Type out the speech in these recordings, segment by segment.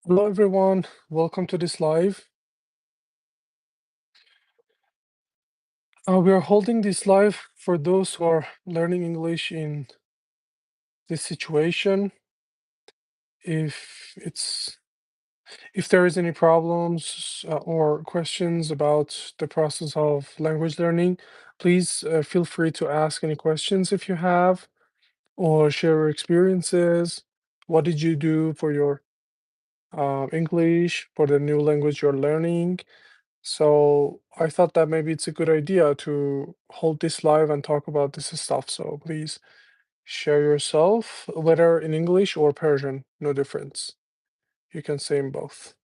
Hello, everyone. Welcome to this live. We are holding this live for those who are learning English in this situation. If it's if there is any problems or questions about the process of language learning, please feel free to ask any questions if you have, or share your experiences. What did you do for your English, for the new language you're learning? So I thought that maybe it's a good idea to hold this live and talk about this stuff. So please share yourself, whether in English or Persian, no difference. You can say in both.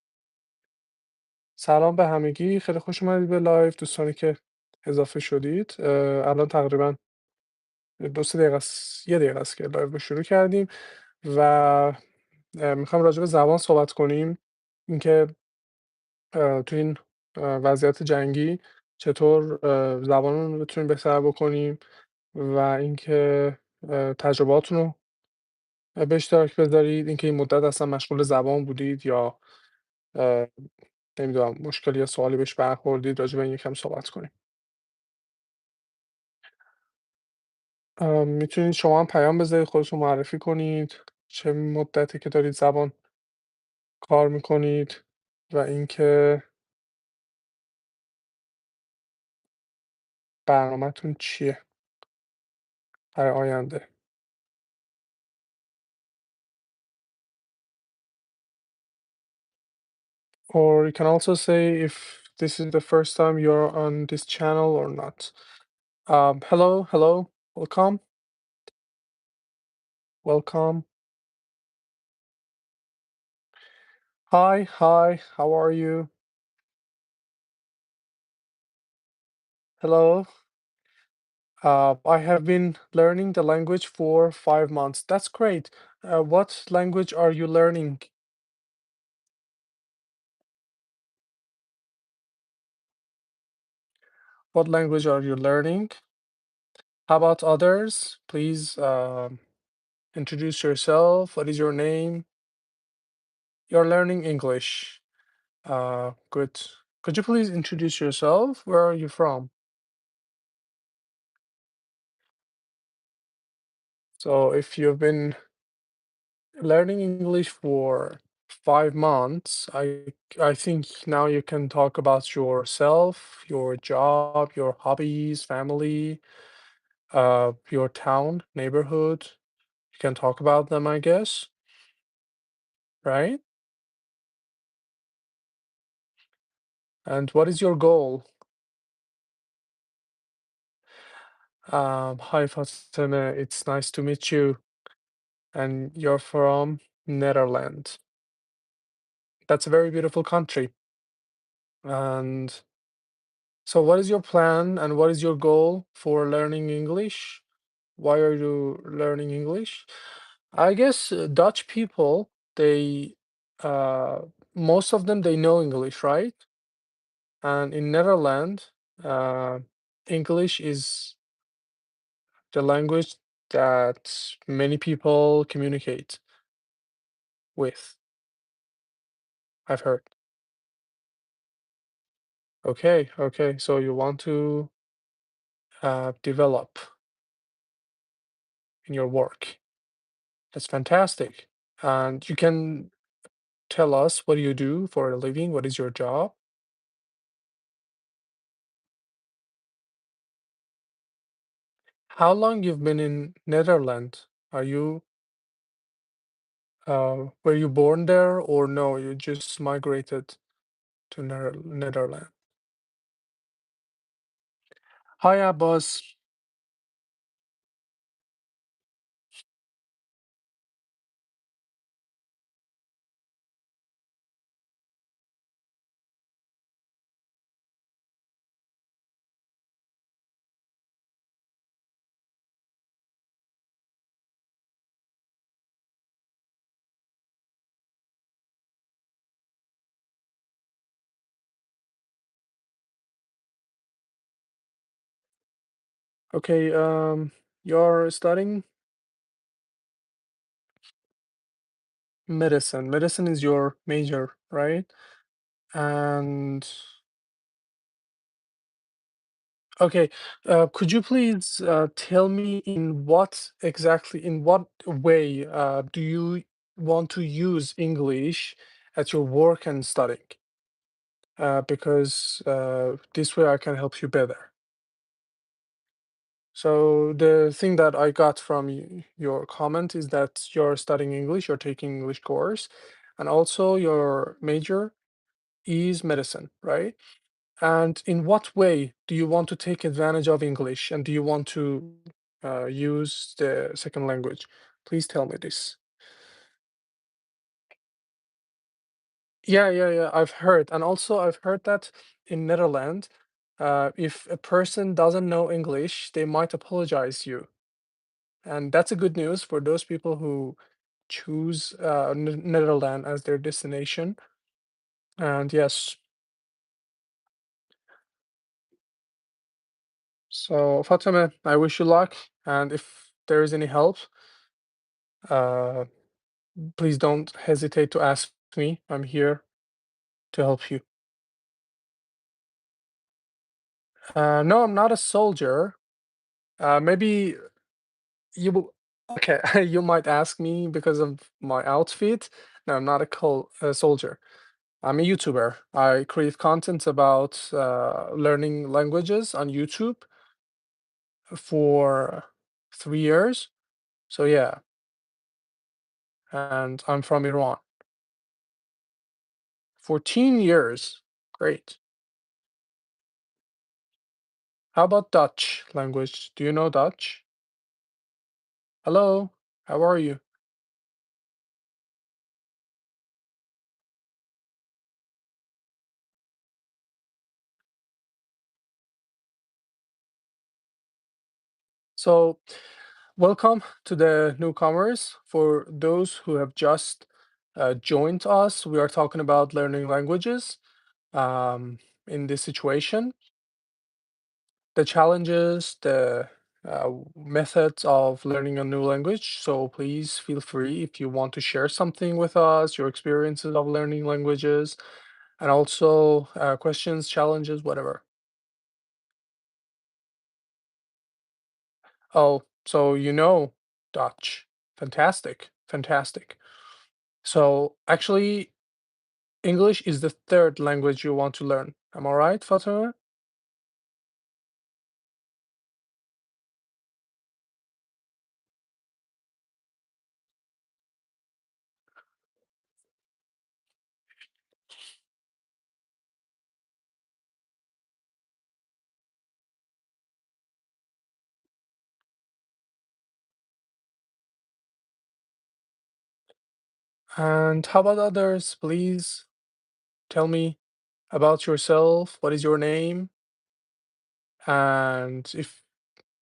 سلام به همگی، خیلی خوش اومدید به لایو دوستانی که اضافه شدید. الان تقریبا 2 3 دقیقه است، 1 دقیقه است که لایو رو شروع کردیم و میخوام راجع به زبان صحبت کنیم. اینکه تو این وضعیت جنگی چطور زبان رو بتونیم بهتر بکنیم و اینکه تجربهاتون رو به اشتراک بذارید، اینکه این مدت اصلا مشغول زبان بودید یا اه، نمیدونم مشکلی یا سوالی بهش برخوردید، راجع به این یکم صحبت کنیم. میتونید شما هم پیام بذارید، خودتون معرفی کنید، چه مدتی که دارید زبان کار میکنید و اینکه برنامه‌تون چیه برای آینده. Or you can also say if this is the first time you're on this channel or not. Hello, welcome, welcome. Hi, how are you? Hello. I have been learning the language for 5 months. That's great. What language are you learning? What language are you learning? How about others? Please introduce yourself. What is your name? You're learning English. Good. Could you please introduce yourself? Where are you from? So if you've been learning English for 5 months, I think now you can talk about yourself, your job, your hobbies, family, your town, neighborhood. You can talk about them, I guess, right? And what is your goal? Hi, Fatima. It's nice to meet you. And you're from Netherlands. That's a very beautiful country. And so, what is your plan and what is your goal for learning English? Why are you learning English? I guess Dutch people, uh, most of them, they know English, right? And in Netherlands, uh, English is the language that many people communicate with, I've heard. Okay. So you want to develop in your work. That's fantastic. And you can tell us what do you do for a living? What is your job? How long you've been in Netherlands? Are you were you born there or no? You just migrated to Netherlands. Hi, Abbas. Okay, you're studying Medicine. Medicine is your major, right? And okay, could you please tell me in what way do you want to use English at your work and studying? Because this way I can help you better. So the thing that I got from your comment is that you're studying English, you're taking English course, and also your major is medicine, right? And in what way do you want to take advantage of English and do you want to use the second language? Please tell me this. Yeah. I've heard. And also I've heard that in Netherlands, if a person doesn't know English, they might apologize you. And that's a good news for those people who choose Netherlands as their destination. And yes, so Fatima, I wish you luck. And if there is any help, uh, please don't hesitate to ask me. I'm here to help you. No, I'm not a soldier. Maybe you will, okay, you might ask me because of my outfit. No, I'm not a soldier. I'm a YouTuber. I create content about learning languages on YouTube for 3 years. So yeah, and I'm from Iran. 14 years. Great. How about Dutch language? Do you know Dutch? Hello, how are you? So, welcome to the newcomers. For those who have just joined us, we are talking about learning languages in this situation, the challenges, the methods of learning a new language. So, please feel free if you want to share something with us, your experiences of learning languages, and also questions, challenges, whatever. Oh, so you know Dutch. Fantastic, fantastic. So actually, English is the third language you want to learn. Am I right, Fatima? And how about others? Please tell me about yourself. What is your name? And if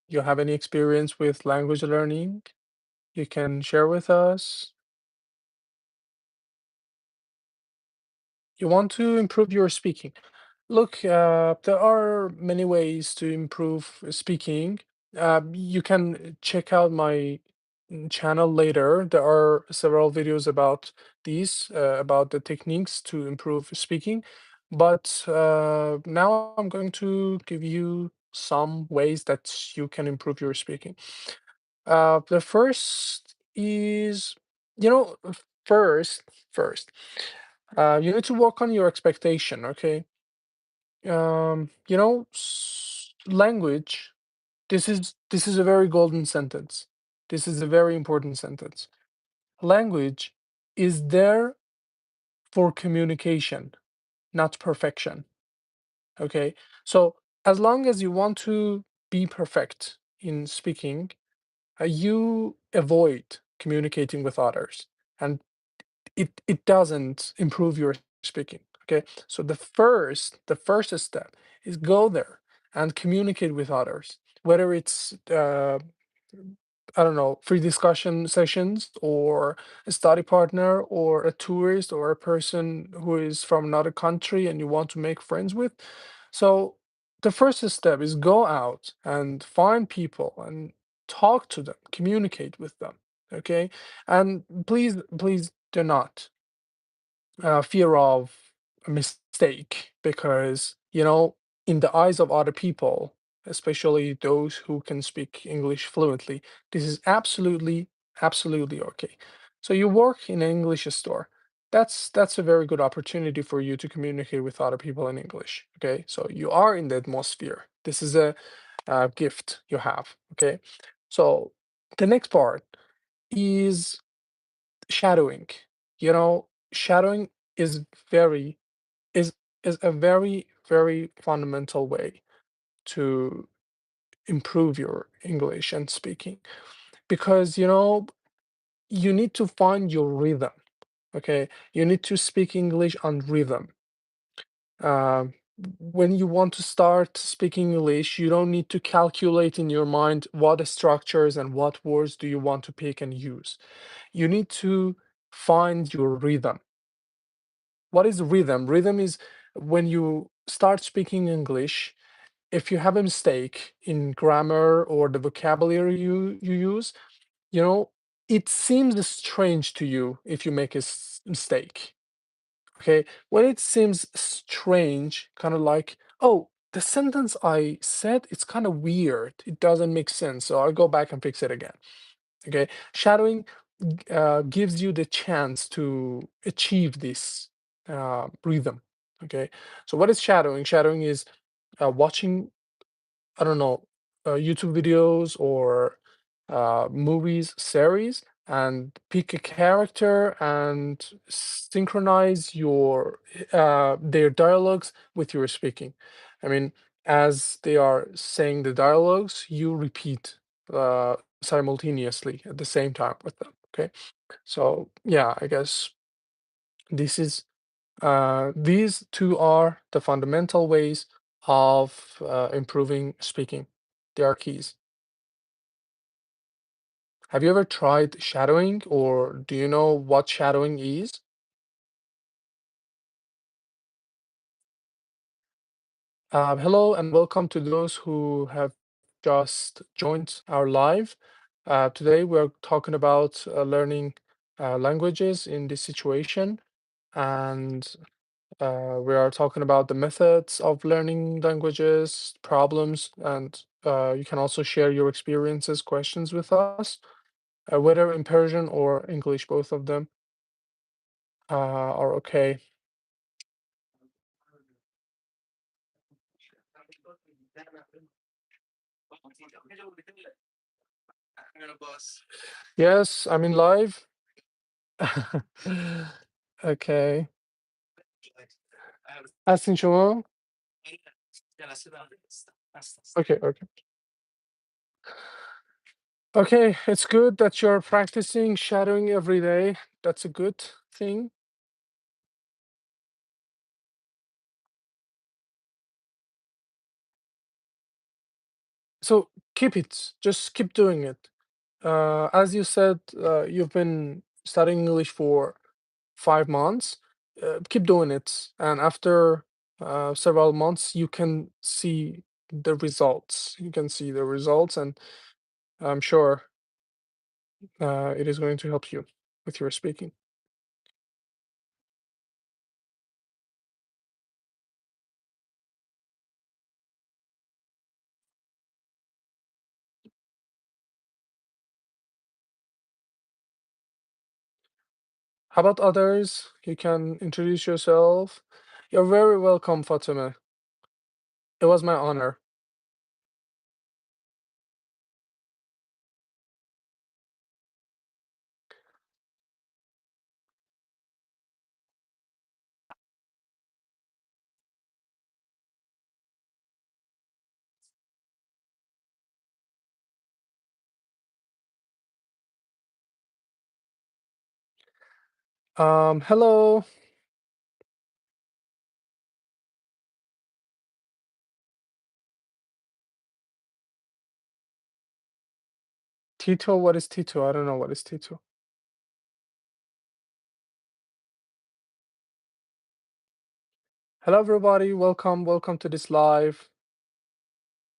you have any experience with language learning, you can share with us. You want to improve your speaking. Look, there are many ways to improve speaking. You can check out my channel later. There are several videos about these, about the techniques to improve speaking. But now I'm going to give you some ways that you can improve your speaking. The first is, you know, first, first, you need to work on your expectation, okay? Language, this is a very golden sentence. This is a very important sentence. Language is there for communication, not perfection. Okay. So as long as you want to be perfect in speaking, you avoid communicating with others. And it doesn't improve your speaking. Okay. So the first step is go there and communicate with others, whether it's I don't know, free discussion sessions or a study partner or a tourist or a person who is from another country and you want to make friends with. So the first step is go out and find people and talk to them, communicate with them. Okay. And please do not fear of a mistake because, in the eyes of other people, especially those who can speak English fluently, this is absolutely, absolutely okay. So you work in an English store. That's a very good opportunity for you to communicate with other people in English. Okay, so you are in the atmosphere. This is a gift you have. Okay, so the next part is shadowing. Shadowing is very is is a very, very fundamental way to improve your English and speaking because you need to find your rhythm. Okay, you need to speak English on rhythm. um, when you want to start speaking English, you don't need to calculate in your mind what structures and what words do you want to pick and use. You need to find your rhythm. What is rhythm? Rhythm is when you start speaking English, if you have a mistake in grammar or the vocabulary you use, you know, it seems strange to you if you make a mistake. Okay. When it seems strange, kind of like, oh, the sentence I said, it's kind of weird. It doesn't make sense. So I'll go back and fix it again. Okay. Shadowing gives you the chance to achieve this rhythm. Okay. So what is shadowing? Shadowing is watching, I don't know, YouTube videos or movies, series, and pick a character and synchronize their dialogues with your speaking. I mean, as they are saying the dialogues, you repeat simultaneously at the same time with them. Okay, so yeah, I guess this is these two are the fundamental ways of improving speaking. They are keys. Have you ever tried shadowing, or do you know what shadowing is? Hello and welcome to those who have just joined our live. Today we're talking about learning languages in this situation, and we are talking about the methods of learning languages, problems, and you can also share your experiences, questions with us, whether in Persian or English, both of them are okay. Yes, I'm in live. Okay. هستین شما؟ Okay, okay. Okay, it's good that you're practicing shadowing every day. That's a good thing. So keep it, just keep doing it. As you said, you've been studying English for 5 months. Keep doing it, and after several months, you can see the results. You can see the results, and I'm sure it is going to help you with your speaking. How about others? You can introduce yourself. You're very welcome, Fatima. It was my honor. Hello, Tito. What is Tito? I don't know what is Tito. Hello, everybody. Welcome to this live.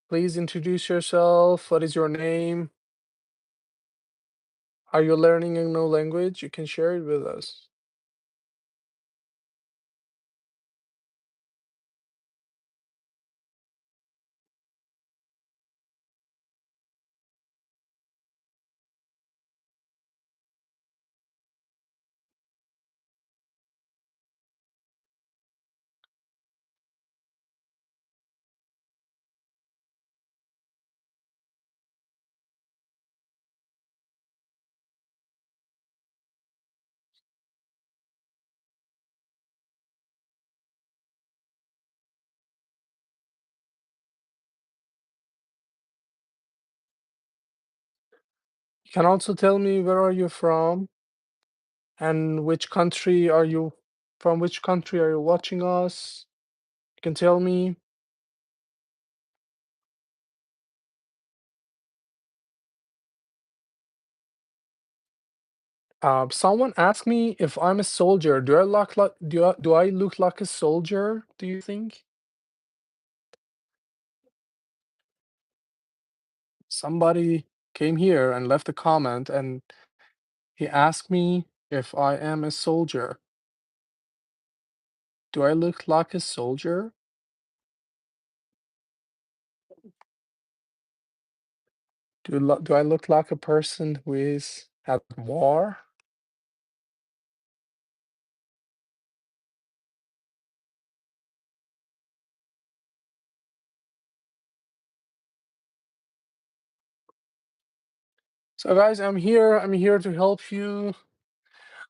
Please introduce yourself. What is your name? Are you learning a new language? You can share it with us. You can also tell me where are you from and which country are you from which country are you watching us? You can tell me. Someone asked me if I'm a soldier. Do I look like a soldier, do you think? Somebody came here and left a comment and he asked me if I am a soldier. Do I look like a soldier? Do I look like a person who is at war? So guys, I'm here. I'm here to help you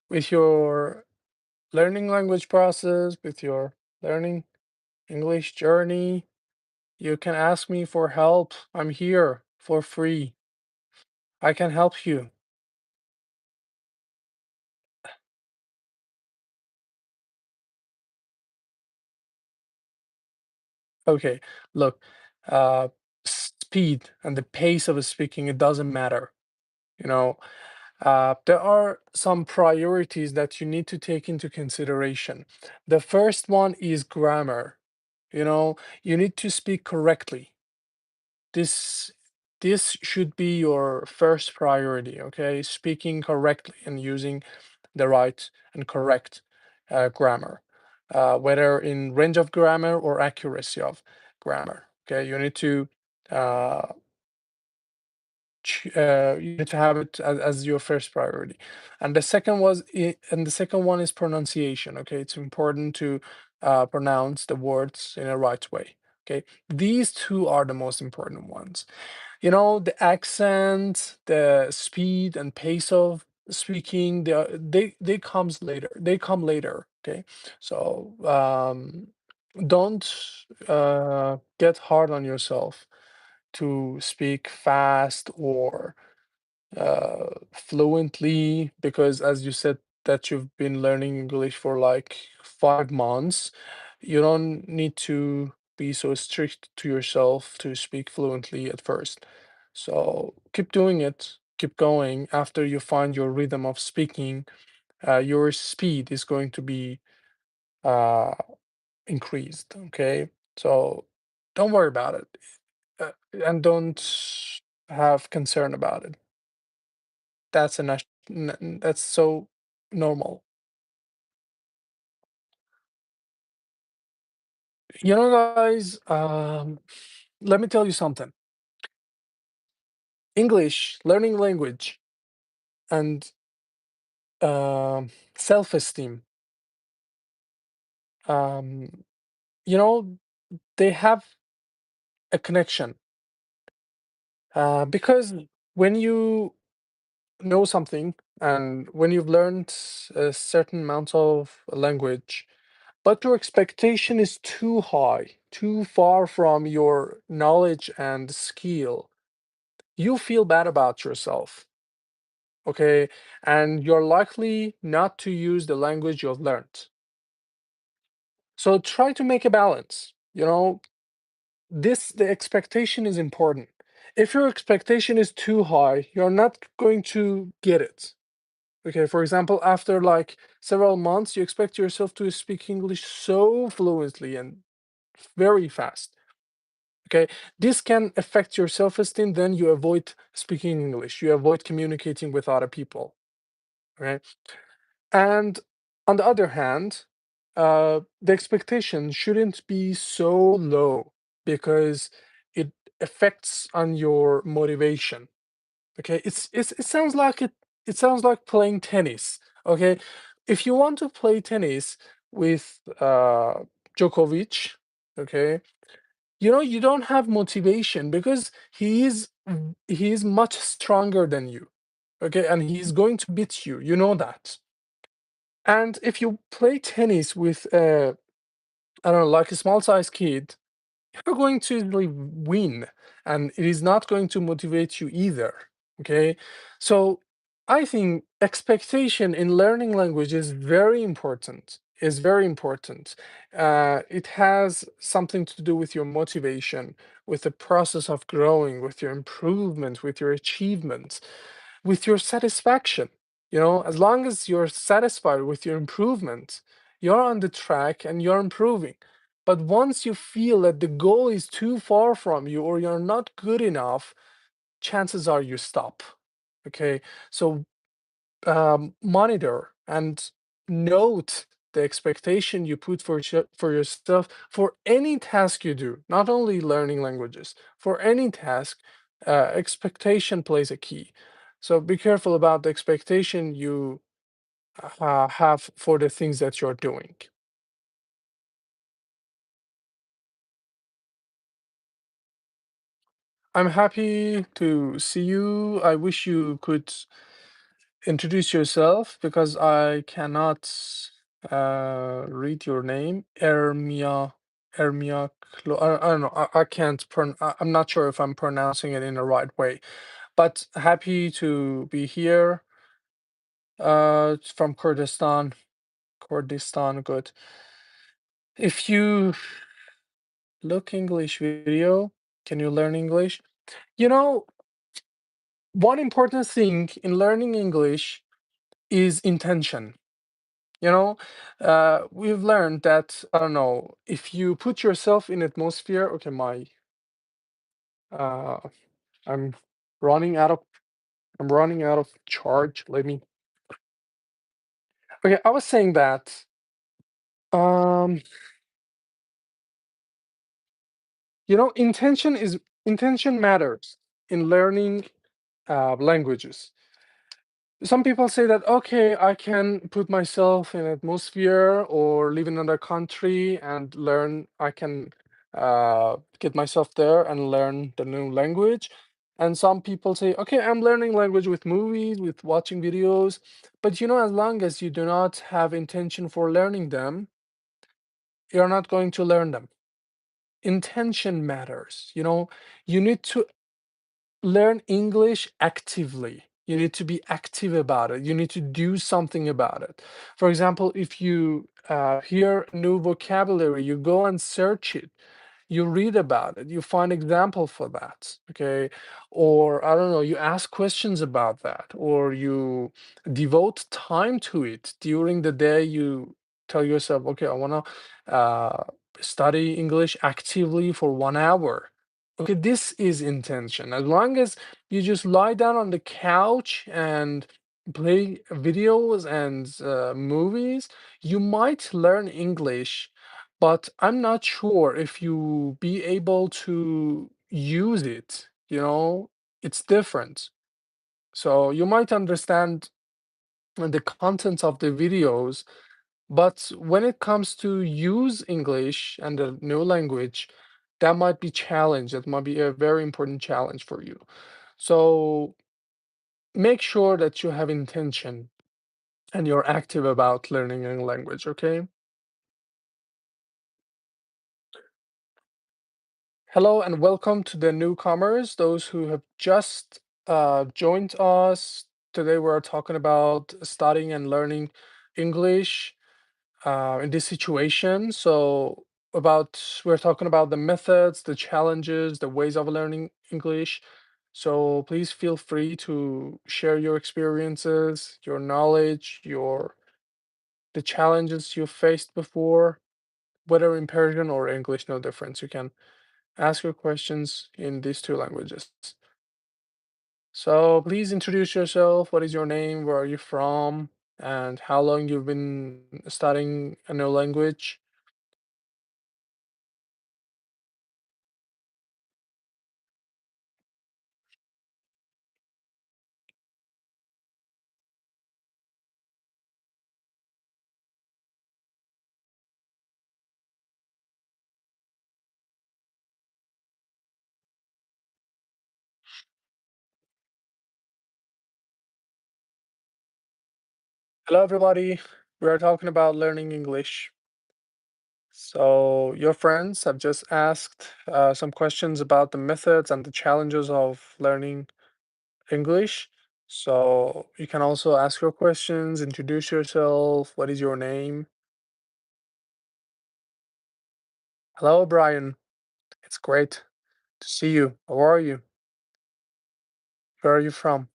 with your learning language process, with your learning English journey. You can ask me for help. I'm here for free. I can help you. Okay, look, speed and the pace of speaking, it doesn't matter. You know, there are some priorities that you need to take into consideration. The first one is grammar. You need to speak correctly. This this should be your first priority, okay? Speaking correctly and using the right and correct grammar, whether in range of grammar or accuracy of grammar. Okay, you need to uh, you need to have it as your first priority. And the second one is pronunciation. Okay, it's important to pronounce the words in a right way. Okay, these two are the most important ones. The accent, the speed and pace of speaking, they come later. Okay, so don't get hard on yourself to speak fast or fluently, because as you said that you've been learning English for like 5 months. You don't need to be so strict to yourself to speak fluently at first. So keep doing it, keep going. After you find your rhythm of speaking, your speed is going to be uh, increased. Okay, so don't worry about it, and don't have concern about it. That's so normal. Guys, let me tell you something. English, learning language, and self-esteem, um, you know, they have a connection. Because when you know something and when you've learned a certain amount of language, but your expectation is too high, too far from your knowledge and skill, you feel bad about yourself, okay? And you're likely not to use the language you've learned. So try to make a balance. The expectation is important. If your expectation is too high, you're not going to get it. Okay, for example, after like several months, you expect yourself to speak English so fluently and very fast. Okay, this can affect your self-esteem, then you avoid speaking English, you avoid communicating with other people. Okay, and on the other hand, the expectation shouldn't be so low because it affects on your motivation. Okay, it sounds like playing tennis. Okay, if you want to play tennis with Djokovic, okay, you don't have motivation because he is much stronger than you. Okay, and he's going to beat you. You know that. And if you play tennis with I don't know, like a small size kid, you're going to easily win, and it is not going to motivate you either. Okay, so I think expectation in learning language is very important. Is very important. It has something to do with your motivation, with the process of growing, with your improvement, with your achievements, with your satisfaction. You know, as long as you're satisfied with your improvement, you're on the track and you're improving. But once you feel that the goal is too far from you or you're not good enough, chances are you stop. Okay, so monitor and note the expectation you put for yourself for any task you do, not only learning languages, for any task, expectation plays a key. So be careful about the expectation you have for the things that you're doing. I'm happy to see you. I wish you could introduce yourself because I cannot read your name. I don't know. I can't I'm not sure if I'm pronouncing it in the right way, but happy to be here. It's from Kurdistan. Kurdistan, good. If you look English video, can you learn English? You know, one important thing in learning English is intention. You know, we've learned that, I don't know, if you put yourself in atmosphere, okay, uh, I'm running out of, I'm running out of charge. Okay, I was saying that, um, intention matters in learning, languages. Some people say that, okay, I can put myself in atmosphere or live in another country and learn, I can get myself there and learn the new language. And some people say, okay, I'm learning language with movies, with watching videos. But as long as you do not have intention for learning them, you're not going to learn them. Intention matters. You need to learn English actively. You need to be active about it. You need to do something about it. For example, if you hear new vocabulary, you go and search it. You read about it. You find example for that. Okay. Or I don't know, you ask questions about that, or you devote time to it during the day. You tell yourself, okay, I want to study English actively for 1 hour. Okay, this is intention. As long as you just lie down on the couch and play videos and movies, you might learn English, but I'm not sure if you be able to use it. It's different. So you might understand the contents of the videos, but when it comes to use English and a new language, that might be challenge. That might be a very important challenge for you. So make sure that you have intention and you're active about learning a language, okay? Hello and welcome to the newcomers, those who have just joined us. Today we're talking about studying and learning English in this situation. So we're talking about the methods, the challenges, the ways of learning English. So please feel free to share your experiences, your knowledge, the challenges you faced before, whether in Persian or English, no difference. You can ask your questions in these two languages. So please introduce yourself. What is your name? Where are you from? And how long you've been studying a new language? Hello, everybody. We are talking about learning English. So, your friends have just asked some questions about the methods and the challenges of learning English. So you can also ask your questions, introduce yourself. What is your name? Hello, Brian. It's great to see you. How are you? Where are you from?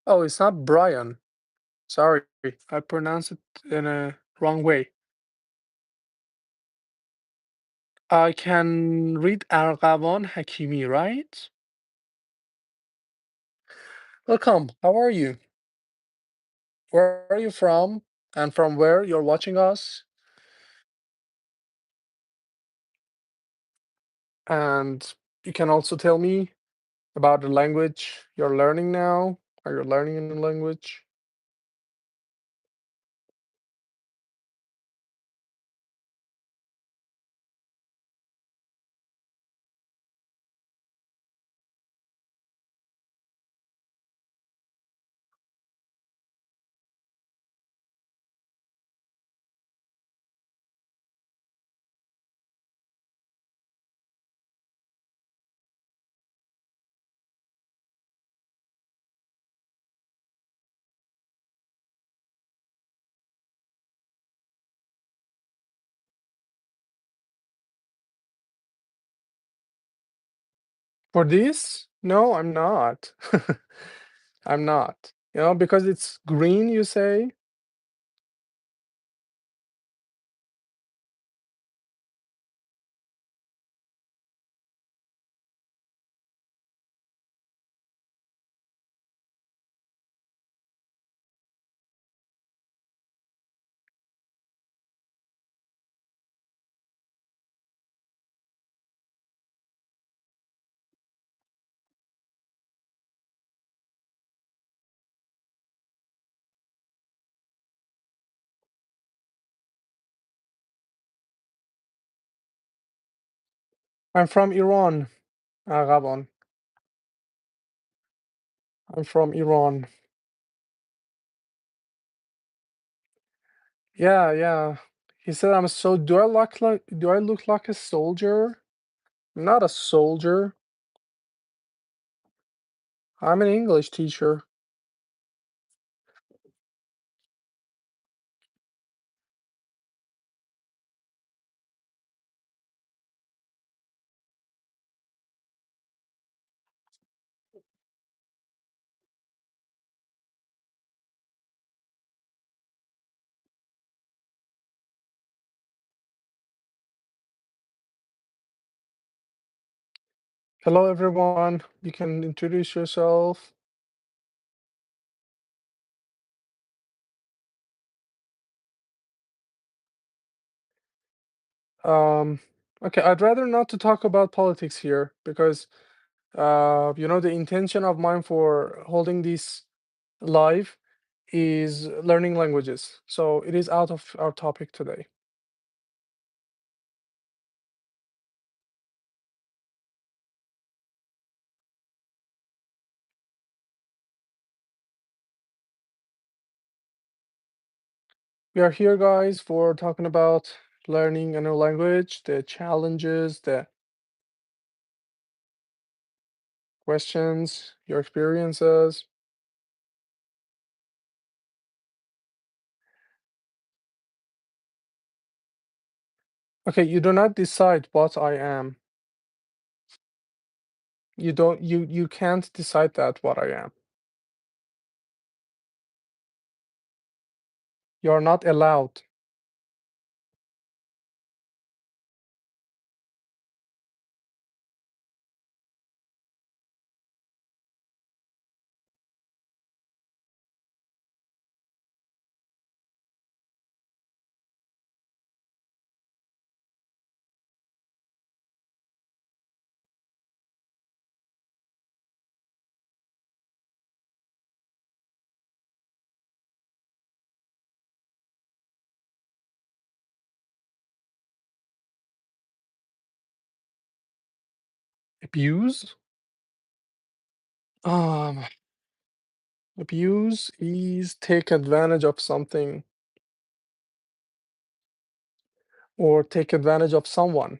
Oh, it's not Brian. Sorry, I pronounced it in a wrong way. I can read Arghavan Hakimi, right? Welcome. How are you? Where are you from? And from where you're watching us? And you can also tell me about the language you're learning now. Are you learning a new language? For this? No, I'm not. I'm not. Because it's green, you say? I'm from Iran, Gabon. I'm from Iran. Yeah, yeah. He said do I look like a soldier? I'm not a soldier. I'm an English teacher. Hello, everyone. You can introduce yourself. Um, okay, I'd rather not to talk about politics here because, the intention of mine for holding this live is learning languages. So it is out of our topic today. We are here, guys, for talking about learning a new language, the challenges, the questions, your experiences. Okay, you do not decide what I am. You can't decide that what I am. You're not allowed. Abuse? Um, Abuse is take advantage of something or take advantage of someone.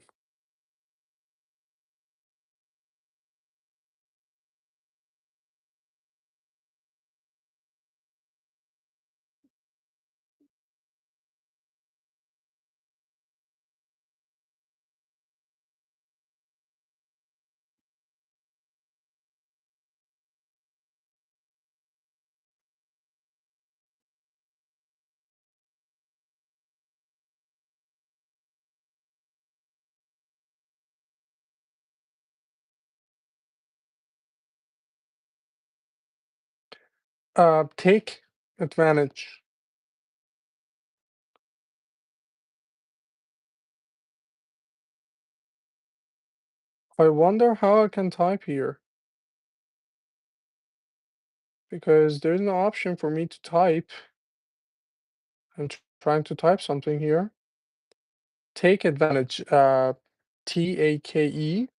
Take advantage. I wonder how I can type here because there's no option for me to type. I'm trying to type something here. Take advantage. Take,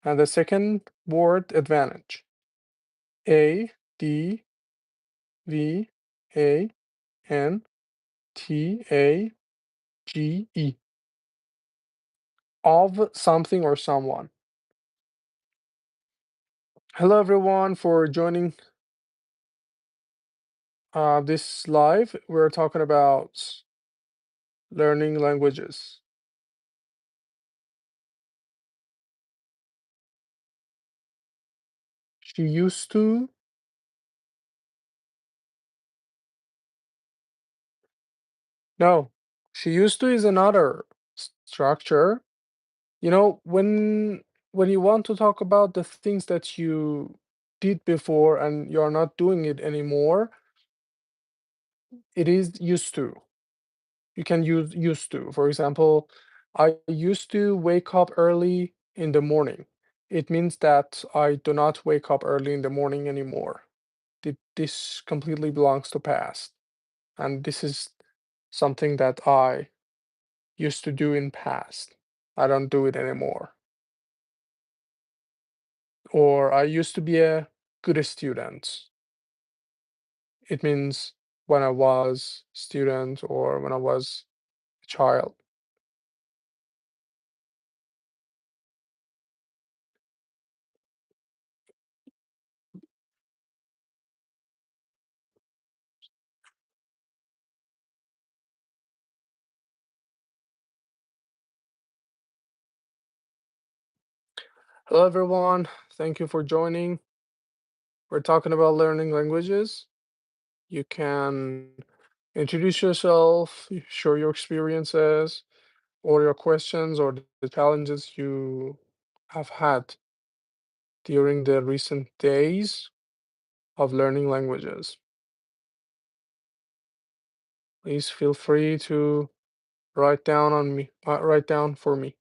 and the second word advantage. Advantage. Of something or someone. Hello, everyone, for joining this live. We're talking about learning languages. She used to. No, she used to is another structure. When you want to talk about the things that you did before and you're not doing it anymore, it is used to. You can use used to. For example, I used to wake up early in the morning. It means that I do not wake up early in the morning anymore. This completely belongs to past. And this is something that I used to do in past. I don't do it anymore. Or I used to be a good student. It means when I was student or when I was a child. Hello everyone. Thank you for joining. We're talking about learning languages. You can introduce yourself, share your experiences, or your questions, or the challenges you have had during the recent days of learning languages. Please feel free to write down for me.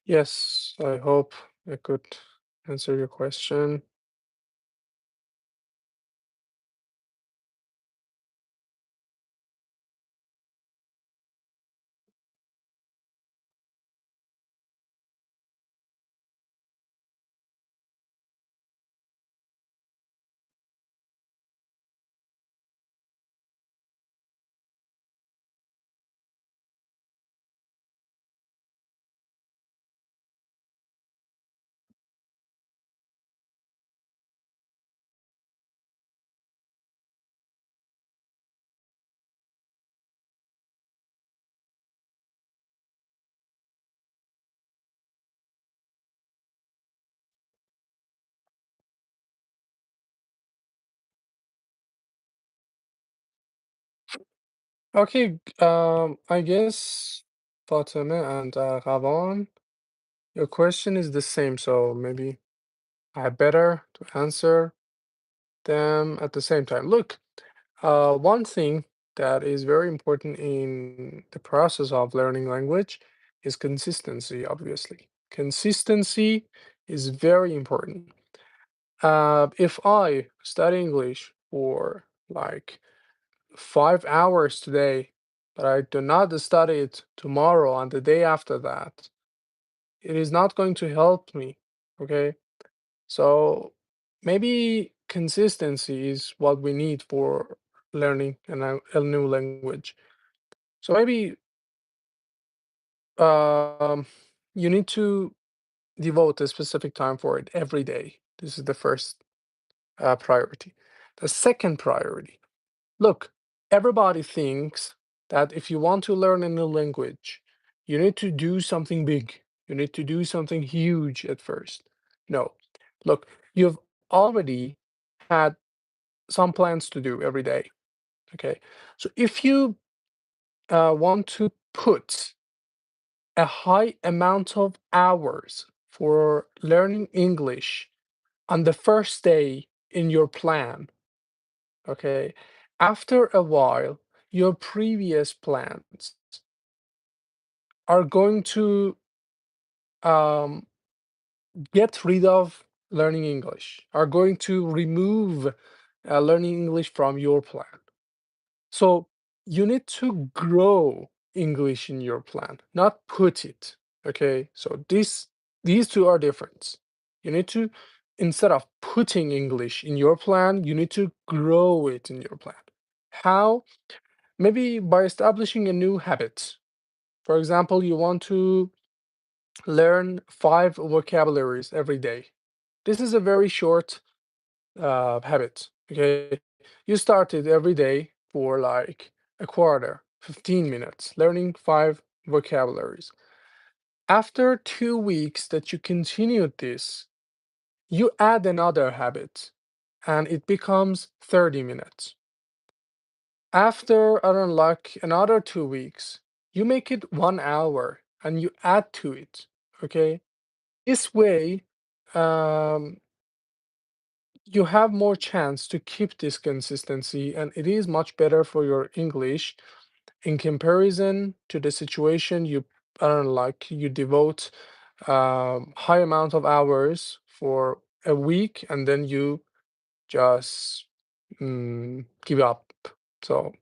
Yes, I hope I could answer your question. Okay, I guess Fatima and Ravan, your question is the same, so maybe I better to answer them at the same time. Look, one thing that is very important in the process of learning language is consistency, obviously. Consistency is very important. If I study English for like 5 hours today, but I do not study it tomorrow and the day after that, it is not going to help me. Okay. So maybe consistency is what we need for learning a new language. So maybe um, you need to devote a specific time for it every day. This is the first priority. The second priority, look, everybody thinks that if you want to learn a new language, you need to do something big. You need to do something huge at first. No. Look, you've already had some plans to do every day. Okay. So if you want to put a high amount of hours for learning English on the first day in your plan, okay, after a while, your previous plans are going to um, get rid of learning English, are going to remove learning English from your plan. So you need to grow English in your plan, not put it. Okay. So these two are different. You need to, instead of putting English in your plan, you need to grow it in your plan. How? Maybe by establishing a new habit. For example, you want to learn 5 vocabularies every day. This is a very short habit. Okay. You start it every day for like a quarter, 15 minutes, learning 5 vocabularies. After 2 weeks that you continued this, you add another habit and it becomes 30 minutes. After, I don't know, like another 2 weeks, you make it 1 hour and you add to it. Okay. This way, um, you have more chance to keep this consistency, and it is much better for your English in comparison to the situation you, I don't know, like you devote high amount of hours for a week and then you just give up. So,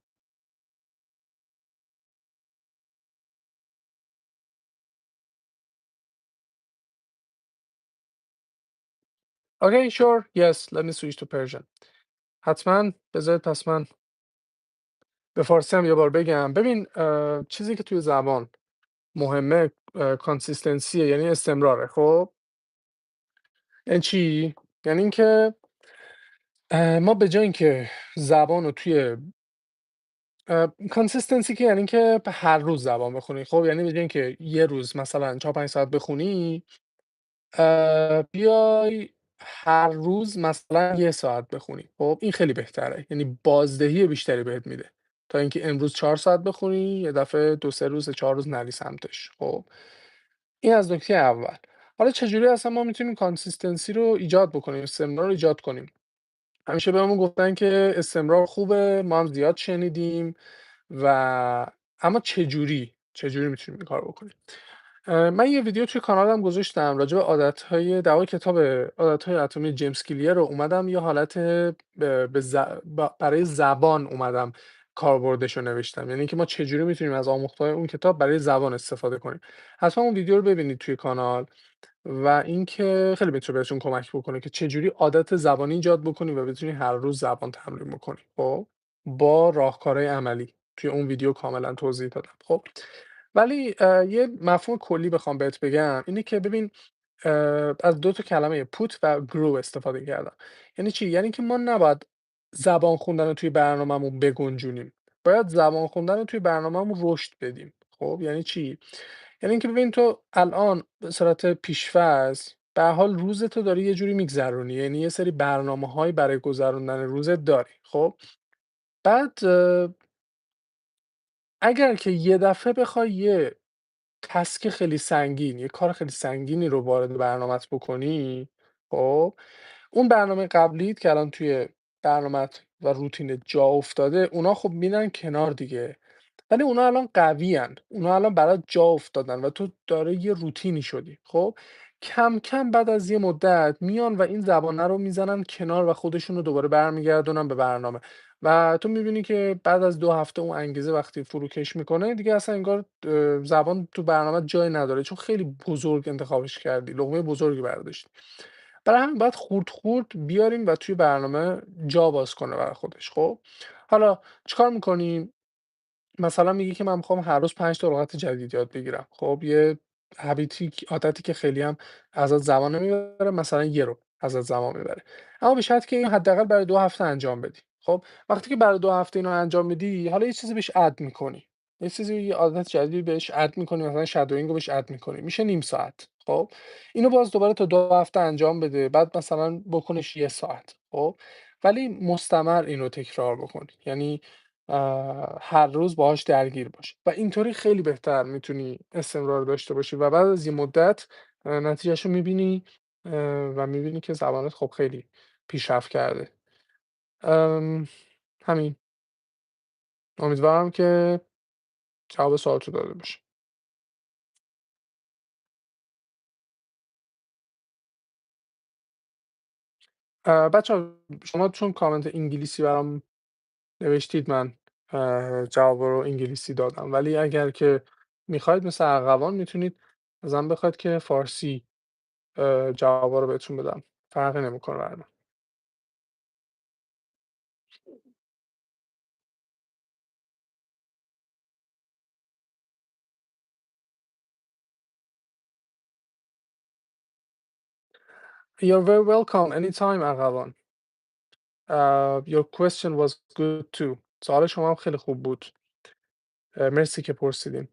okay, sure. Yes, let me switch to Persian. حتما بذارید پس من به فارسی هم یه بار بگم. ببین چیزی که توی زبان مهمه کانسیستنسیه، یعنی استمراره. خب یعنی چی؟ یعنی اینکه ما به جای اینکه زبان رو توی کانسیستنسی که یعنی که هر روز زبان بخونی. خب یعنی به جای اینکه یه روز مثلا 4-5 ساعت بخونی، بیای هر روز مثلا 1 ساعت بخونی. خب این خیلی بهتره، یعنی بازدهی بیشتری بهت میده تا اینکه امروز 4 ساعت بخونی، یه دفعه 2-3 روز 4 روز نری سمتش. خب این از نکته اول. حالا چجوری اصلا ما میتونیم کانسیستنسی رو ایجاد بکنیم، استمرار رو ایجاد کنیم؟ همیشه بهمون گفتن که استمرار خوبه، ما هم زیاد شنیدیم، و اما چجوری میتونیم این کار بکنیم؟ من یه ویدیو توی کانالم گذاشتم راجع به عادت‌های در واقع کتاب عادت‌های اتمی جیمز کلیر رو اومدم یه حالت برای زبان اومدم کاربردش رو نوشتم، یعنی که ما چجوری میتونیم از آموخته‌های اون کتاب برای زبان استفاده کنیم. حتما اون ویدیو رو ببینید توی کانال، و اینکه خیلی میتونه بهتون کمک بکنه که چجوری عادت زبانی ایجاد بکنی و بتونی هر روز زبان تمرین بکنی. خب با راهکارهای عملی توی اون ویدیو کاملا توضیح دادم. خب ولی یه مفهوم کلی بخوام بهت بگم اینه که ببین، از 2 تا کلمه پوت و گرو استفاده کردم. یعنی چی؟ یعنی که ما نباید زبان خوندن رو توی برنامه‌مون بگنجونیم. باید زبان خوندن رو توی برنامه‌مون رشد بدیم. خب یعنی چی؟ یعنی اینکه ببین تو الان به صورت پیش‌فرض به هر حال روزتو داری یه جوری میگذرونی، یعنی یه سری برنامه‌هایی برای گذروندن روزت داری. خب بعد اگر که یه دفعه بخوای یه تسک خیلی سنگین، یه کار خیلی سنگینی رو وارد برنامت بکنی، خب اون برنامه قبلیت که الان توی برنامت و روتینت جا افتاده، اونا خب میرن کنار دیگه. ولی اونا الان قوی‌ان، اونا الان برات جا افتادن و تو داره یه روتینی شدی. خب کم کم بعد از یه مدت میان و این زبانه رو میزنن کنار و خودشون رو دوباره برمیگردونن به برنامه، و تو میبینی که بعد از 2 هفته اون انگیزه وقتی فروکش میکنه دیگه، اصلا انگار زبان تو برنامه جای نداره، چون خیلی بزرگ انتخابش کردی، لقمه بزرگی برداشتی. برای همین باید خورد خورد بیاریم و توی برنامه جا باز کنه برای خودش. خب حالا چیکار میکنیم؟ مثلا میگی که من میخوام هر روز 5 تا لغت جدید یاد بگیرم. خب یه عادتی که خیلی هم ازت زمان نمیبره، مثلا یه رو ازت زمان میبره، اما به شرطی که اینو حداقل برای 2 هفته انجام بدی. خب وقتی که برای 2 هفته اینو انجام میدی، حالا یه چیزی بهش اد میکنی، یه عادت جدیدی بهش اد میکنی، مثلا شادوینگ رو بهش اد میکنی، میشه نیم ساعت. خب اینو باز دوباره تا 2 هفته انجام بده، بعد مثلا بکنش 1 ساعت. خب ولی مستمر اینو تکرار بکن، یعنی هر روز باهاش درگیر باش و اینطوری خیلی بهتر میتونی استمرار داشته باشی و بعد از یه مدت نتیجهشو میبینی و میبینی که زبانت خب خیلی پیشرفت کرده. ام، همین. امیدوارم که جواب سوالتو داده باشه. بچه شما چون کامنت انگلیسی برام نوشتید، من جواب رو انگلیسی دادم، ولی اگر که میخواید مثل ارغوان میتونید ازم بخواید که فارسی جوابا رو بهتون بدم، فرقی نمیکنه برای من. You're very welcome anytime ارغوان. Your question was good too. سوال شما هم خیلی خوب بود. مرسی که پرسیدین.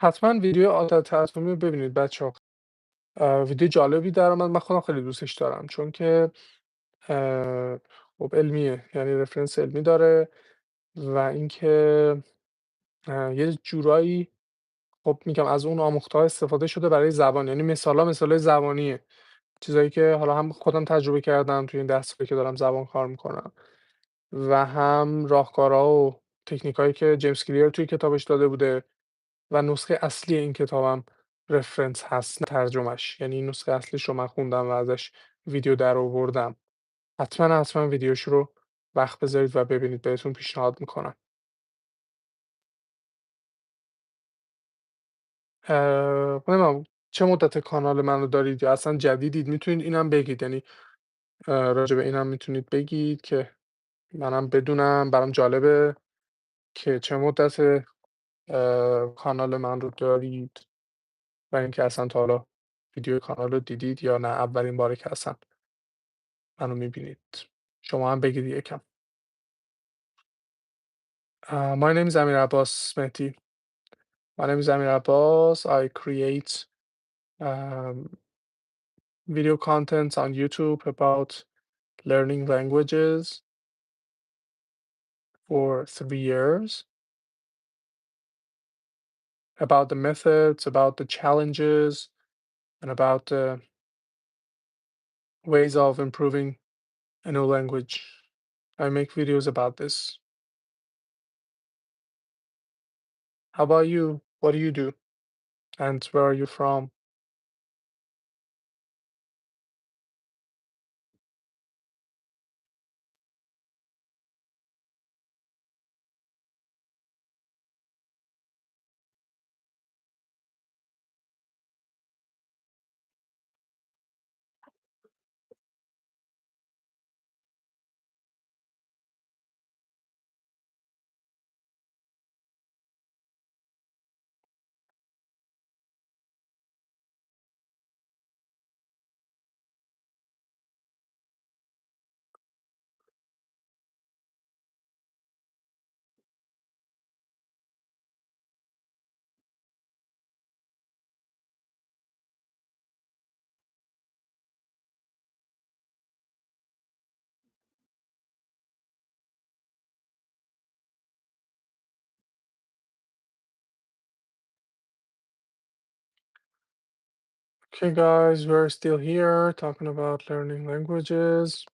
حتما ویدیو عادت تراکمی رو ببینید بچه‌ها. ویدیو جالبی در اومد، من خودم خیلی دوستش دارم چون که اه، خب علمیه، یعنی رفرنس علمی داره و اینکه یه جورایی، خب میگم از اون آموخته‌ها استفاده شده برای زبان، یعنی مثالای زبانیه، چیزایی که حالا هم خودم تجربه کردم توی این 10 سالی که دارم زبان کار میکنم و هم راهکارها و تکنیکایی که جیمز کلیر توی کتابش داده بوده و نسخه اصلی این کتابم رفرنس هست، نه ترجمهش، یعنی این نسخه اصلیش رو من خوندم و ازش ویدیو درآوردم. حتما ویدیوش رو وقت بذارید و ببینید، بهتون پیشنهاد میکنم. نمیدونم چه مدت کانال منو دارید یا اصلا جدیدید، میتونید اینم بگید، یعنی راجع به اینم میتونید بگید که منم بدونم، برام جالبه که چه مدت کانال من رو دارید و اینکه اصلا تا حالا ویدیو کانال رو دیدید یا نه اولین باره که اصلا منو میبینید. شما هم بگید یکم. My name is Amir Abbas Mehdi. My name is Amir Abbas. I create um, video content on YouTube about learning languages for 3 years, about the methods, about the challenges, and about the ways of improving a new language. I make videos about this. How about you? What do you do? And where are you from? Okay, guys, we're still here talking about learning languages.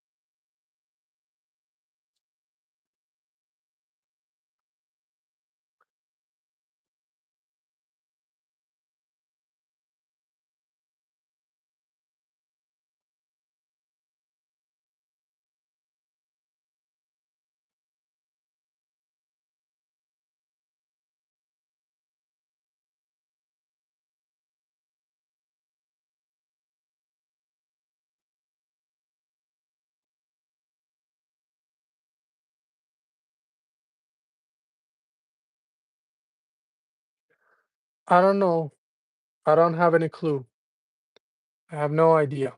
I don't know. I don't have any clue. I have no idea.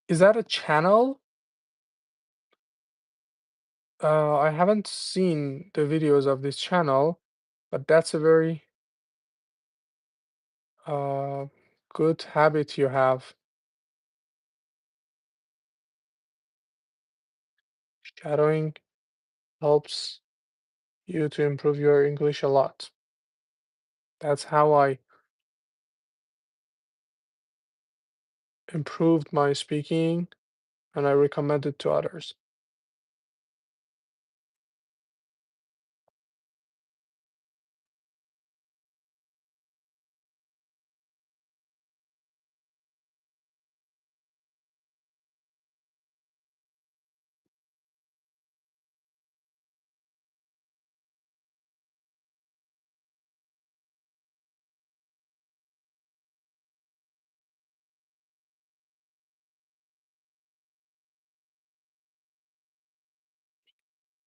Is that a channel? I haven't seen the videos of this channel, but that's a very uh, good habit you have. Shadowing helps you to improve your English a lot. That's how I improved my speaking, and I recommend it to others.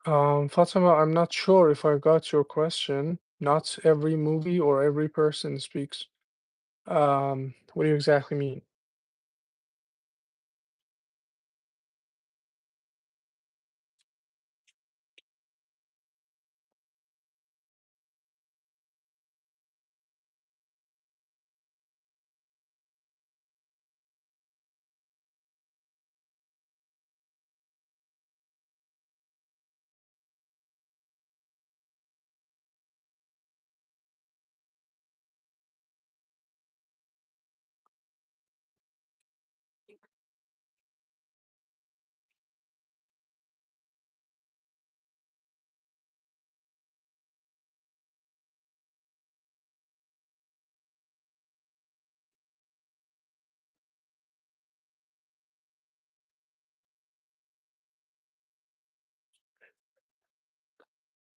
Fatima, I'm not sure if I got your question. Not every movie or every person speaks. What do you exactly mean?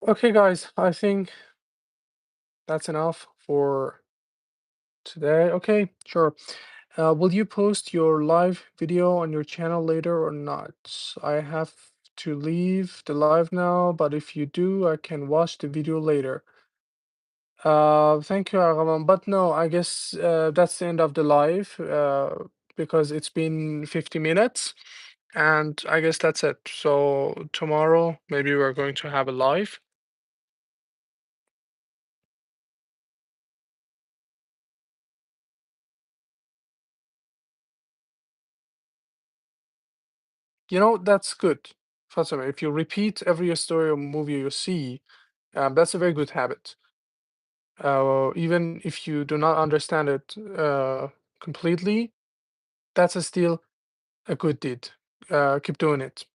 Okay, guys, I think that's enough for today. Okay, sure. Will you post your live video on your channel later or not? I have to leave the live now, but if you do, I can watch the video later. Thank you, Argaman. But no, I guess that's the end of the live because it's been 50 minutes, and I guess that's it. So tomorrow, maybe we're going to have a live. You know, that's good, Fatima. If you repeat every story or movie you see, that's a very good habit. Even if you do not understand it completely, that's still a good deed. Keep doing it.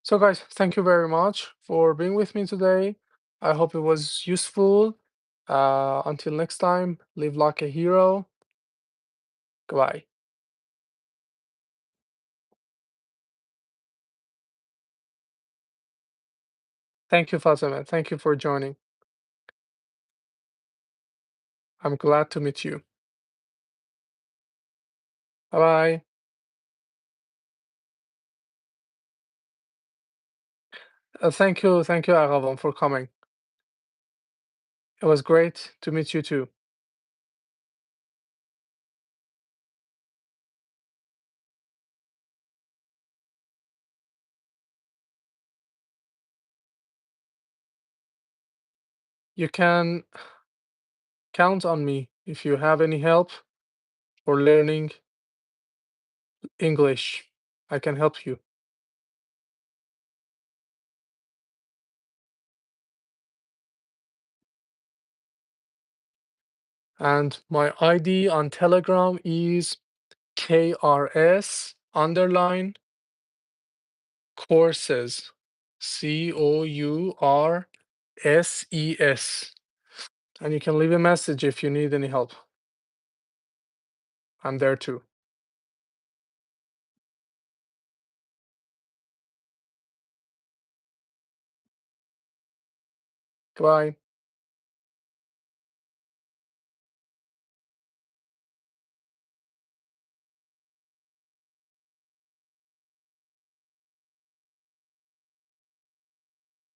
So, guys, thank you very much for being with me today. I hope it was useful. Until next time, live like a hero. Goodbye. Thank you, Fatima. Thank you for joining. I'm glad to meet you. Bye bye. Thank you, Aravan, for coming. It was great to meet you too. You can count on me if you have any help for learning English. I can help you. And my ID on Telegram is KRS underline courses. COURSES. And you can leave a message if you need any help. I'm there too. Goodbye.